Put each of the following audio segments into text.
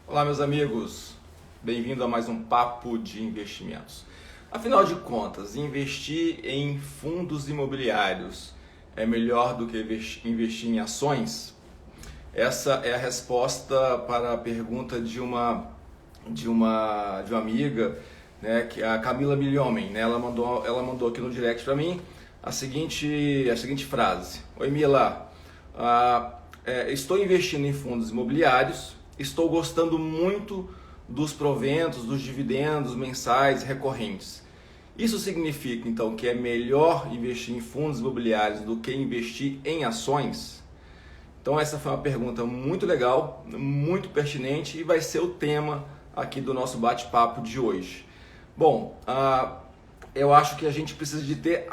Olá, meus amigos, bem-vindo a mais um Papo de Investimentos. Afinal de contas, investir em fundos imobiliários é melhor do que investir em ações? Essa é a resposta para a pergunta de uma amiga, né, que é a Camila Milhomem, né? Ela mandou aqui no direct para mim a seguinte frase: Oi, Mila, estou investindo em fundos imobiliários. Estou gostando muito dos proventos, dos dividendos mensais recorrentes. Isso significa, então, que é melhor investir em fundos imobiliários do que investir em ações? Então, essa foi uma pergunta muito legal, muito pertinente e vai ser o tema aqui do nosso bate-papo de hoje. Bom, eu acho que a gente precisa de ter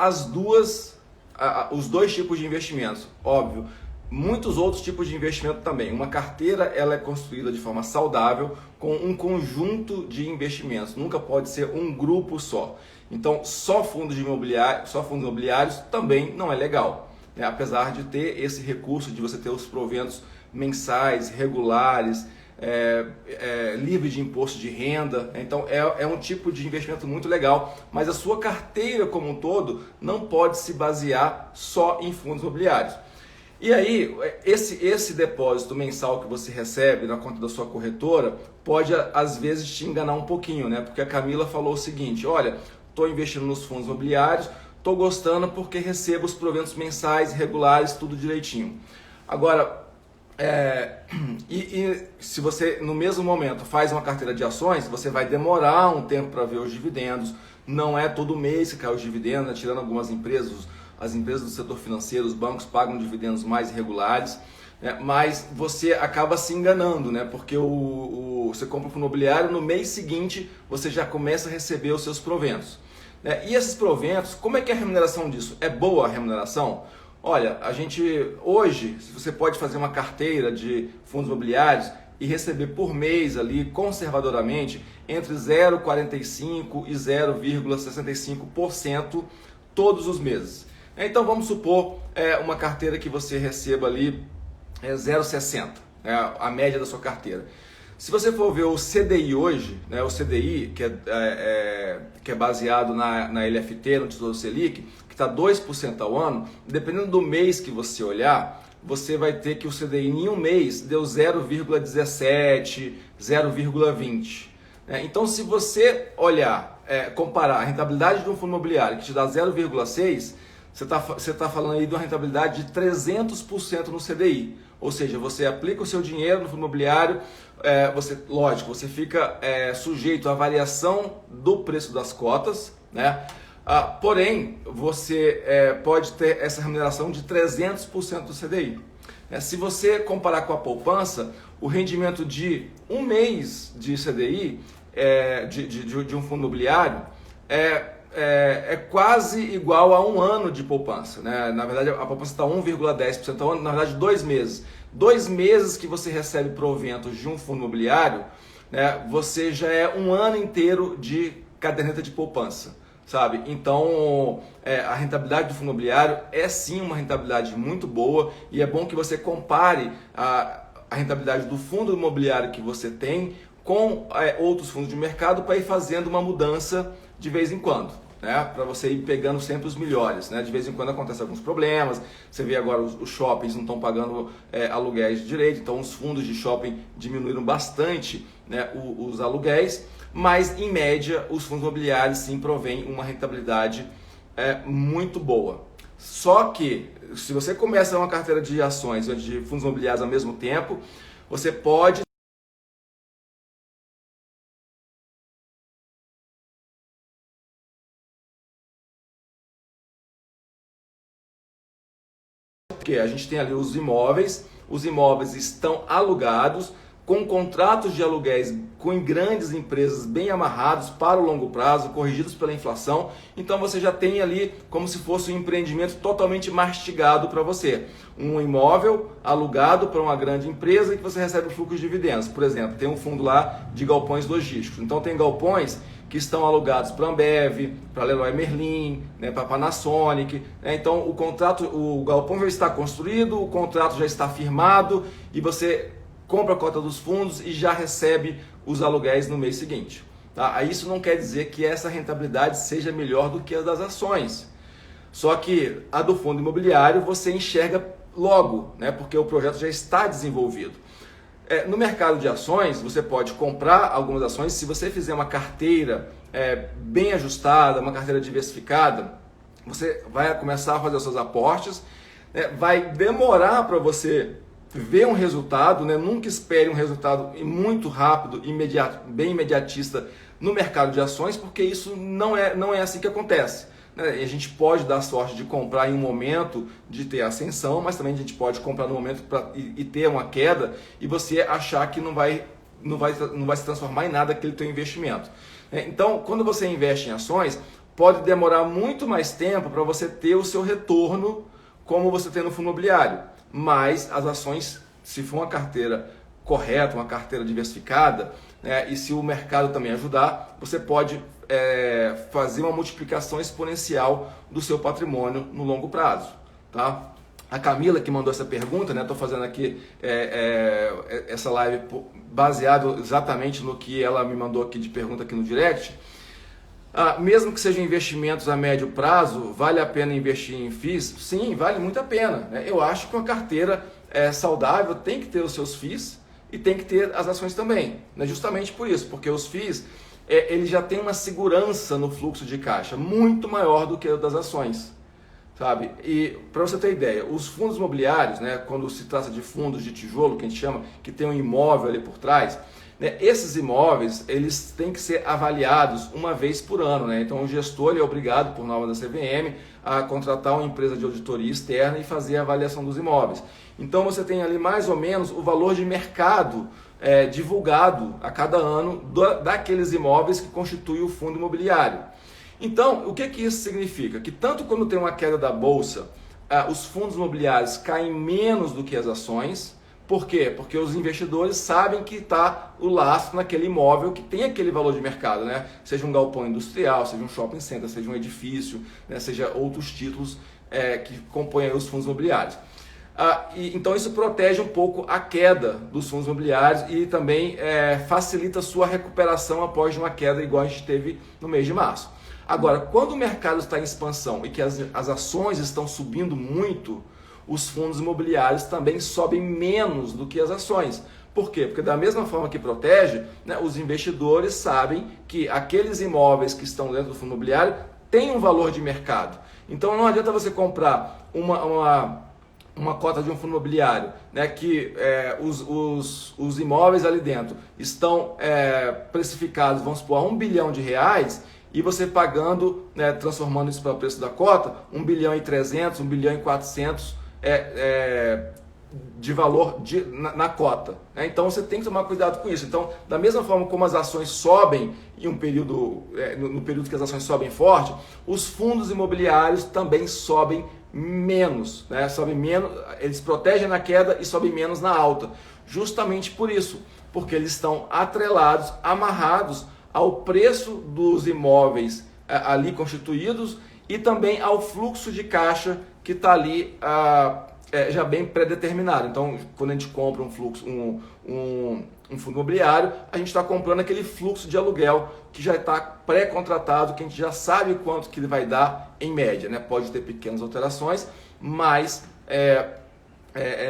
os dois tipos de investimentos, óbvio. Muitos outros tipos de investimento também. Uma carteira ela é construída de forma saudável com um conjunto de investimentos. Nunca pode ser um grupo só. Então, só fundos imobiliários também não é legal, né? Apesar de ter esse recurso de você ter os proventos mensais, regulares, livre de imposto de renda. Então, é um tipo de investimento muito legal. Mas a sua carteira como um todo não pode se basear só em fundos imobiliários. E aí, esse depósito mensal que você recebe na conta da sua corretora pode, às vezes, te enganar um pouquinho, né? Porque a Camila falou o seguinte: olha, estou investindo nos fundos imobiliários, estou gostando porque recebo os proventos mensais, regulares, tudo direitinho. Agora, se você, no mesmo momento, faz uma carteira de ações, você vai demorar um tempo para ver os dividendos. Não é todo mês que cai os dividendos, né? Tirando algumas empresas. As empresas do setor financeiro, os bancos pagam dividendos mais irregulares, né? Mas você acaba se enganando, né? Porque você compra um fundo imobiliário, no mês seguinte você já começa a receber os seus proventos, né? E esses proventos, como é que é a remuneração disso? É boa a remuneração? Olha, hoje, você pode fazer uma carteira de fundos imobiliários e receber por mês ali, conservadoramente, entre 0,45% e 0,65% todos os meses. Então vamos supor uma carteira que você receba ali 0,60, a média da sua carteira. Se você for ver o CDI hoje, né, o CDI que é baseado na LFT, no Tesouro Selic, que está 2% ao ano, dependendo do mês que você olhar, você vai ter que o CDI em um mês deu 0,17, 0,20. Então se você olhar, comparar a rentabilidade de um fundo imobiliário que te dá 0,6, você está falando aí de uma rentabilidade de 300% no CDI. Ou seja, você aplica o seu dinheiro no fundo imobiliário, você fica sujeito à variação do preço das cotas, né? Porém, você pode ter essa remuneração de 300% do CDI. Se você comparar com a poupança, o rendimento de um mês de CDI, de um fundo imobiliário, é quase igual a um ano de poupança, né? Na verdade, a poupança está 1,10% ao ano, na verdade 2 meses. 2 meses que você recebe proventos de um fundo imobiliário, né, você já é um ano inteiro de caderneta de poupança, sabe? Então, a rentabilidade do fundo imobiliário é sim uma rentabilidade muito boa e é bom que você compare a rentabilidade do fundo imobiliário que você tem com outros fundos de mercado para ir fazendo uma mudança de vez em quando, né? Para você ir pegando sempre os melhores, né? De vez em quando acontecem alguns problemas, você vê agora os shoppings não estão pagando aluguéis direito, então os fundos de shopping diminuíram bastante, né, os aluguéis, mas em média os fundos imobiliários sim provêm uma rentabilidade muito boa. Só que se você começa uma carteira de ações ou de fundos imobiliários ao mesmo tempo, você pode porque a gente tem ali os imóveis estão alugados com contratos de aluguéis com grandes empresas bem amarrados para o longo prazo, corrigidos pela inflação. Então você já tem ali como se fosse um empreendimento totalmente mastigado para você. Um imóvel alugado para uma grande empresa que você recebe o fluxo de dividendos. Por exemplo, tem um fundo lá de galpões logísticos. Então tem galpões que estão alugados para Ambev, para Leroy Merlin, né, para Panasonic, né? Então o galpão já está construído, o contrato já está firmado e você compra a cota dos fundos e já recebe os aluguéis no mês seguinte. Tá? Isso não quer dizer que essa rentabilidade seja melhor do que a das ações. Só que a do fundo imobiliário você enxerga logo, né? Porque o projeto já está desenvolvido. No mercado de ações, você pode comprar algumas ações. Se você fizer uma carteira bem ajustada, uma carteira diversificada, você vai começar a fazer os seus aportes, né? Vai demorar para você ver um resultado, né? Nunca espere um resultado muito rápido, imediato, bem imediatista no mercado de ações, porque isso não é assim que acontece. A gente pode dar sorte de comprar em um momento de ter ascensão, mas também a gente pode comprar no momento e ter uma queda e você achar que não vai se transformar em nada aquele teu investimento. Então, quando você investe em ações, pode demorar muito mais tempo para você ter o seu retorno como você tem no fundo imobiliário. Mas as ações, se for uma carteira correta, uma carteira diversificada, né, e se o mercado também ajudar, você pode fazer uma multiplicação exponencial do seu patrimônio no longo prazo. Tá? A Camila que mandou essa pergunta, né, estou fazendo aqui essa live baseado exatamente no que ela me mandou aqui de pergunta aqui no direct. Mesmo que sejam investimentos a médio prazo, vale a pena investir em FIIs? Sim, vale muito a pena. Né? Eu acho que uma carteira saudável tem que ter os seus FIIs e tem que ter as ações também. Né? Justamente por isso, porque os FIIs ele já tem uma segurança no fluxo de caixa muito maior do que o das ações. Sabe? E para você ter ideia, os fundos imobiliários, né, quando se trata de fundos de tijolo, que a gente chama, que tem um imóvel ali por trás, né, esses imóveis eles têm que ser avaliados uma vez por ano. Né? Então o gestor é obrigado, por norma da CVM, a contratar uma empresa de auditoria externa e fazer a avaliação dos imóveis. Então você tem ali mais ou menos o valor de mercado divulgado a cada ano daqueles imóveis que constituem o fundo imobiliário. Então, o que isso significa? Que tanto quando tem uma queda da bolsa, os fundos imobiliários caem menos do que as ações. Por quê? Porque os investidores sabem que está o lastro naquele imóvel que tem aquele valor de mercado, né? Seja um galpão industrial, seja um shopping center, seja um edifício, né? Seja outros títulos que compõem os fundos imobiliários. Então isso protege um pouco a queda dos fundos imobiliários e também facilita a sua recuperação após uma queda igual a gente teve no mês de março. Agora, quando o mercado está em expansão e que as ações estão subindo muito, os fundos imobiliários também sobem menos do que as ações. Por quê? Porque da mesma forma que protege, né, os investidores sabem que aqueles imóveis que estão dentro do fundo imobiliário têm um valor de mercado. Então não adianta você comprar uma cota de um fundo imobiliário, né, que os imóveis ali dentro estão precificados, vamos supor, a R$1 bilhão, e você pagando, né, transformando isso para o preço da cota, 1 bilhão e 300, 1 bilhão e 400 de valor na cota. Né? Então você tem que tomar cuidado com isso. Então, da mesma forma como as ações sobem em um período, no período que as ações sobem forte, os fundos imobiliários também sobem menos, né? Sobem menos, eles protegem na queda e sobem menos na alta. Justamente por isso, porque eles estão atrelados, amarrados ao preço dos imóveis ali constituídos e também ao fluxo de caixa que está ali já bem pré-determinado. Então, quando a gente compra um fundo imobiliário, a gente está comprando aquele fluxo de aluguel que já está pré-contratado, que a gente já sabe quanto que ele vai dar em média. Né? Pode ter pequenas alterações, mas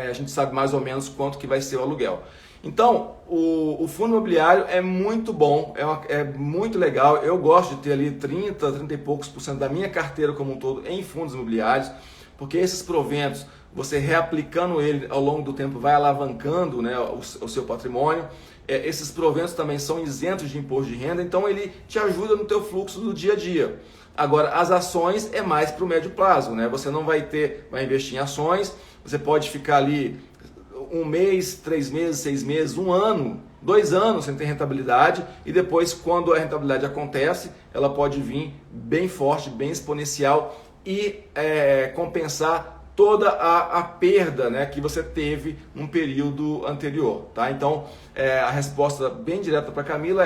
a gente sabe mais ou menos quanto que vai ser o aluguel. Então, o fundo imobiliário é muito bom, é muito legal. Eu gosto de ter ali 30 e poucos % da minha carteira como um todo em fundos imobiliários, porque esses proventos, você reaplicando ele ao longo do tempo, vai alavancando, né, o seu patrimônio. Esses proventos também são isentos de imposto de renda, então ele te ajuda no teu fluxo do dia a dia. Agora, as ações é mais para o médio prazo, né? Você não vai investir em ações, você pode ficar ali 1 mês, 3 meses, 6 meses, 1 ano, 2 anos sem ter rentabilidade, e depois, quando a rentabilidade acontece, ela pode vir bem forte, bem exponencial e compensar toda a perda, né, que você teve num período anterior. Tá? Então, a resposta bem direta para a Camila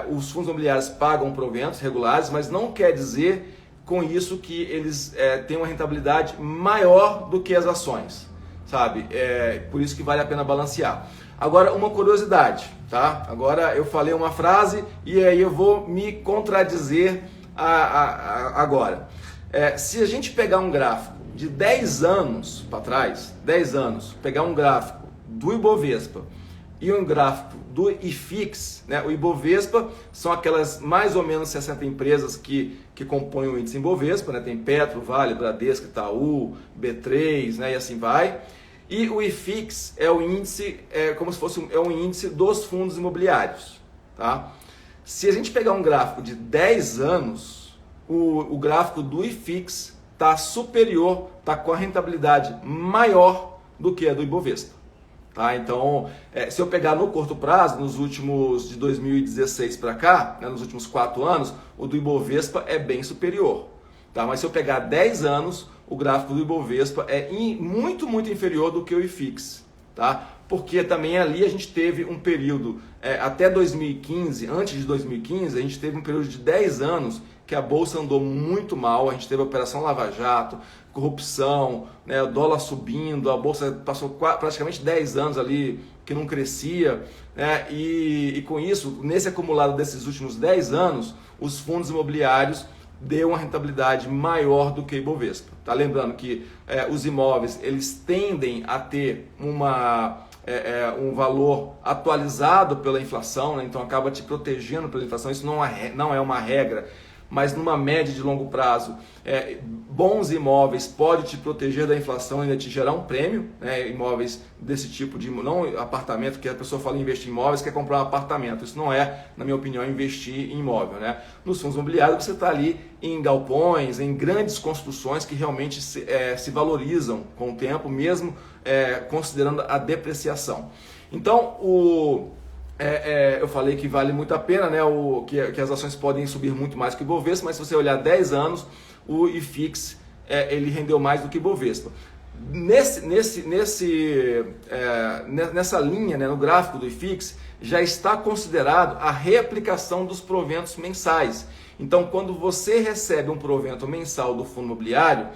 os fundos imobiliários pagam proventos regulares, mas não quer dizer com isso que eles têm uma rentabilidade maior do que as ações. Sabe? Por isso que vale a pena balancear. Agora, uma curiosidade, tá? Agora eu falei uma frase e aí eu vou me contradizer agora. Se a gente pegar um gráfico de 10 anos para trás, 10 anos, pegar um gráfico do Ibovespa e um gráfico do IFIX, né? O Ibovespa são aquelas mais ou menos 60 empresas que compõem o índice Ibovespa, né? Tem Petro, Vale, Bradesco, Itaú, B3, né? E assim vai. E o IFIX é o índice, como se fosse um índice dos fundos imobiliários, tá? Se a gente pegar um gráfico de 10 anos, o gráfico do IFIX está superior, está com a rentabilidade maior do que a do Ibovespa. Tá? Então, se eu pegar no curto prazo, nos últimos de 2016 para cá, né, nos últimos 4 anos, o do Ibovespa é bem superior. Tá? Mas se eu pegar 10 anos, o gráfico do Ibovespa é muito, muito inferior do que o IFIX. Tá? Porque também ali a gente teve um período, até 2015, antes de 2015, a gente teve um período de 10 anos que a Bolsa andou muito mal, a gente teve a Operação Lava Jato, corrupção, né, o dólar subindo, a Bolsa passou praticamente 10 anos ali que não crescia, né, e com isso, nesse acumulado desses últimos 10 anos, os fundos imobiliários deu uma rentabilidade maior do que o Ibovespa. Tá? Lembrando que os imóveis eles tendem a ter um valor atualizado pela inflação, né? Então acaba te protegendo pela inflação, isso não é uma regra, mas numa média de longo prazo, bons imóveis podem te proteger da inflação e ainda te gerar um prêmio, né? Imóveis desse tipo de, não apartamento, que a pessoa fala em investir em imóveis, quer comprar um apartamento. Isso não é, na minha opinião, investir em imóvel, né? Nos fundos imobiliários você está ali em galpões, em grandes construções que realmente se valorizam com o tempo, mesmo considerando a depreciação. Então, eu falei que vale muito a pena, né? Que as ações podem subir muito mais que o Ibovespa, mas se você olhar 10 anos, o IFIX ele rendeu mais do que o Ibovespa. Nessa linha, né, no gráfico do IFIX, já está considerado a reaplicação dos proventos mensais. Então, quando você recebe um provento mensal do fundo imobiliário,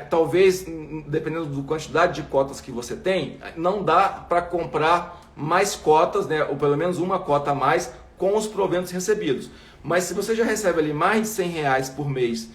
talvez, dependendo da quantidade de cotas que você tem, não dá para comprar mais cotas, né, ou pelo menos uma cota a mais com os proventos recebidos. Mas se você já recebe ali mais de R$100 por mês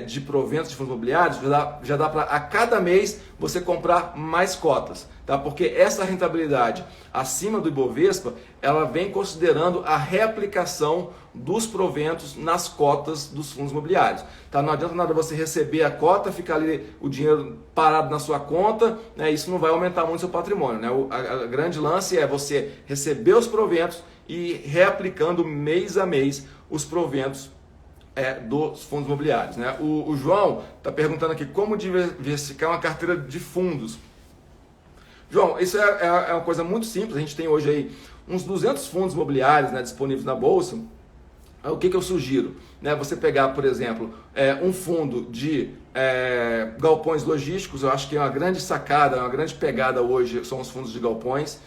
de proventos de fundos imobiliários, já dá para a cada mês você comprar mais cotas, tá? Porque essa rentabilidade acima do Ibovespa, ela vem considerando a reaplicação dos proventos nas cotas dos fundos imobiliários. Tá? Não adianta nada você receber a cota, ficar ali o dinheiro parado na sua conta, né? Isso não vai aumentar muito o seu patrimônio, né? A grande lance é você receber os proventos e reaplicando mês a mês os proventos dos fundos imobiliários, né? O João está perguntando aqui como diversificar uma carteira de fundos. João, isso é uma coisa muito simples. A gente tem hoje aí uns 200 fundos imobiliários, né, disponíveis na Bolsa. O que eu sugiro? Né, você pegar, por exemplo, um fundo de galpões logísticos. Eu acho que é uma grande sacada, uma grande pegada hoje são os fundos de galpões.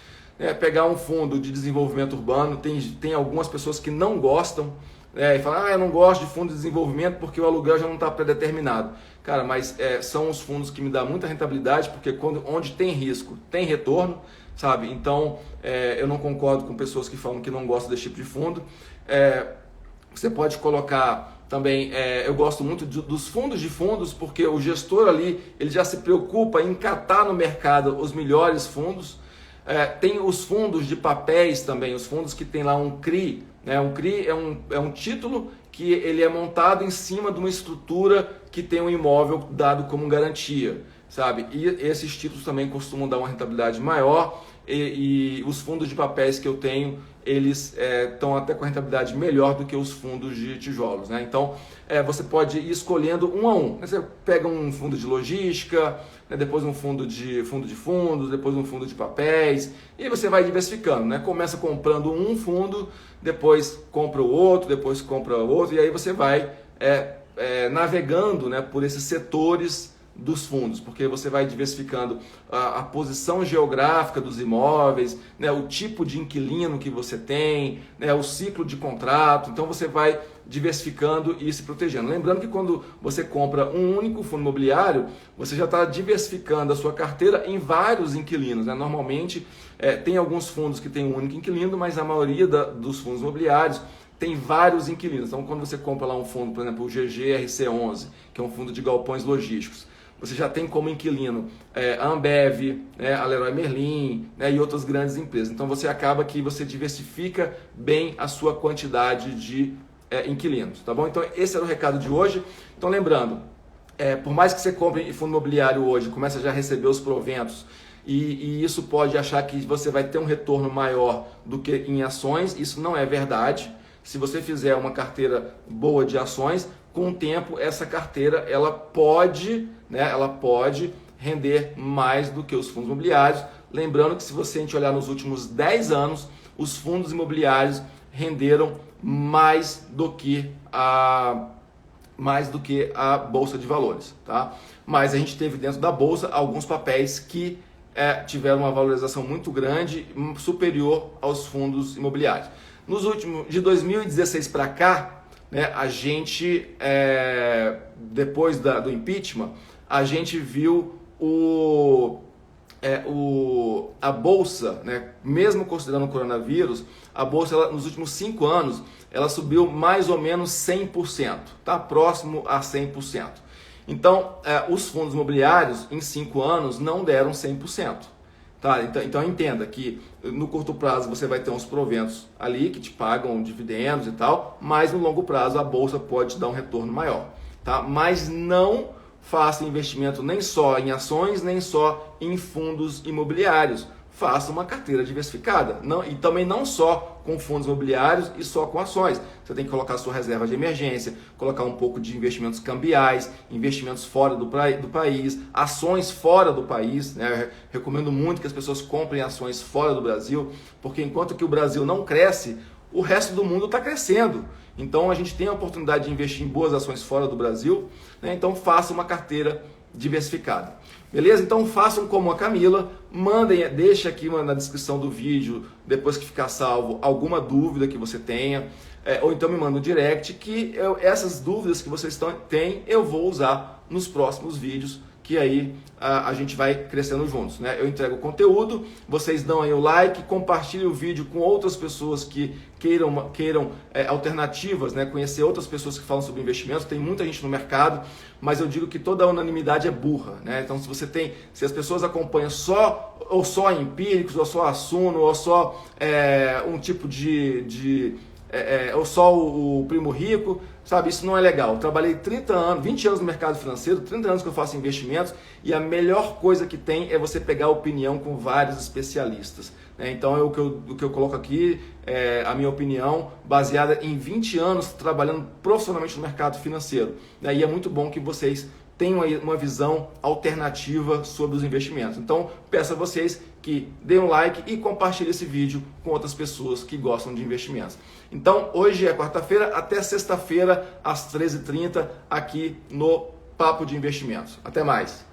Pegar um fundo de desenvolvimento urbano. Tem algumas pessoas que não gostam, e falam, eu não gosto de fundo de desenvolvimento porque o aluguel já não está predeterminado. Cara, mas são os fundos que me dão muita rentabilidade, porque onde tem risco, tem retorno, sabe? Então, eu não concordo com pessoas que falam que não gostam desse tipo de fundo. Você pode colocar também, eu gosto muito dos fundos de fundos, porque o gestor ali, ele já se preocupa em catar no mercado os melhores fundos. Tem os fundos de papéis também, os fundos que tem lá um CRI, né? Um CRI é um título que ele é montado em cima de uma estrutura que tem um imóvel dado como garantia, sabe? E esses títulos também costumam dar uma rentabilidade maior e os fundos de papéis que eu tenho, eles estão até com a rentabilidade melhor do que os fundos de tijolos, né? Então, você pode ir escolhendo um a um. Você pega um fundo de logística, né? Depois um fundo de fundos, depois um fundo de papéis, e você vai diversificando, né? Começa comprando um fundo, depois compra o outro, depois compra o outro, e aí você vai navegando, né, por esses setores dos fundos, porque você vai diversificando a posição geográfica dos imóveis, né, o tipo de inquilino que você tem, né, o ciclo de contrato. Então você vai diversificando e se protegendo. Lembrando que quando você compra um único fundo imobiliário, você já está diversificando a sua carteira em vários inquilinos, né? Normalmente tem alguns fundos que tem um único inquilino, mas a maioria dos fundos imobiliários tem vários inquilinos. Então quando você compra lá um fundo, por exemplo, o GGRC11, que é um fundo de galpões logísticos, você já tem como inquilino a Ambev, a Leroy Merlin, e outras grandes empresas. Então você acaba que você diversifica bem a sua quantidade de inquilinos, tá bom? Então esse era o recado de hoje. Então lembrando, por mais que você compre fundo imobiliário hoje, começa já a receber os proventos e isso pode achar que você vai ter um retorno maior do que em ações. Isso não é verdade. Se você fizer uma carteira boa de ações, com o tempo essa carteira ela pode render mais do que os fundos imobiliários. Lembrando que se a gente olhar nos últimos 10 anos, os fundos imobiliários renderam mais do que a bolsa de valores, tá? Mas a gente teve dentro da bolsa alguns papéis que tiveram uma valorização muito grande, superior aos fundos imobiliários. Nos últimos, de 2016 para cá, né, a gente, depois do impeachment, a gente viu a bolsa, né, mesmo considerando o coronavírus, a bolsa nos últimos 5 anos ela subiu mais ou menos 100%, tá próximo a 100%. Então, os fundos imobiliários em 5 anos não deram 100%. Tá? Então entenda que no curto prazo você vai ter uns proventos ali que te pagam dividendos e tal, mas no longo prazo a bolsa pode te dar um retorno maior. Tá? Mas não faça investimento nem só em ações, nem só em fundos imobiliários. Faça uma carteira diversificada. E também não só com fundos imobiliários e só com ações. Você tem que colocar a sua reserva de emergência, colocar um pouco de investimentos cambiais, investimentos fora do país, ações fora do país. Né? Eu recomendo muito que as pessoas comprem ações fora do Brasil, porque enquanto que o Brasil não cresce, o resto do mundo está crescendo. Então a gente tem a oportunidade de investir em boas ações fora do Brasil, né? Então faça uma carteira diversificada. Beleza? Então façam como a Camila, deixa aqui na descrição do vídeo, depois que ficar salvo, alguma dúvida que você tenha, ou então me manda um direct que essas dúvidas que vocês têm eu vou usar nos próximos vídeos, que aí a gente vai crescendo juntos, né? Eu entrego o conteúdo, vocês dão aí o like, compartilhem o vídeo com outras pessoas que queiram alternativas, né? Conhecer outras pessoas que falam sobre investimentos. Tem muita gente no mercado, mas eu digo que toda unanimidade é burra, né? Então se as pessoas acompanham só empíricos, ou só a Suno, ou só um tipo ou só o primo rico, sabe? Isso não é legal. Eu trabalhei 20 anos no mercado financeiro, 30 anos que eu faço investimentos, e a melhor coisa que tem é você pegar opinião com vários especialistas. Né? Então o que eu coloco aqui é a minha opinião baseada em 20 anos trabalhando profissionalmente no mercado financeiro. Né? E é muito bom que vocês tenham aí uma visão alternativa sobre os investimentos. Então peço a vocês que deem um like e compartilhem esse vídeo com outras pessoas que gostam de investimentos. Então hoje é quarta-feira, até sexta-feira às 13h30 aqui no Papo de Investimentos. Até mais!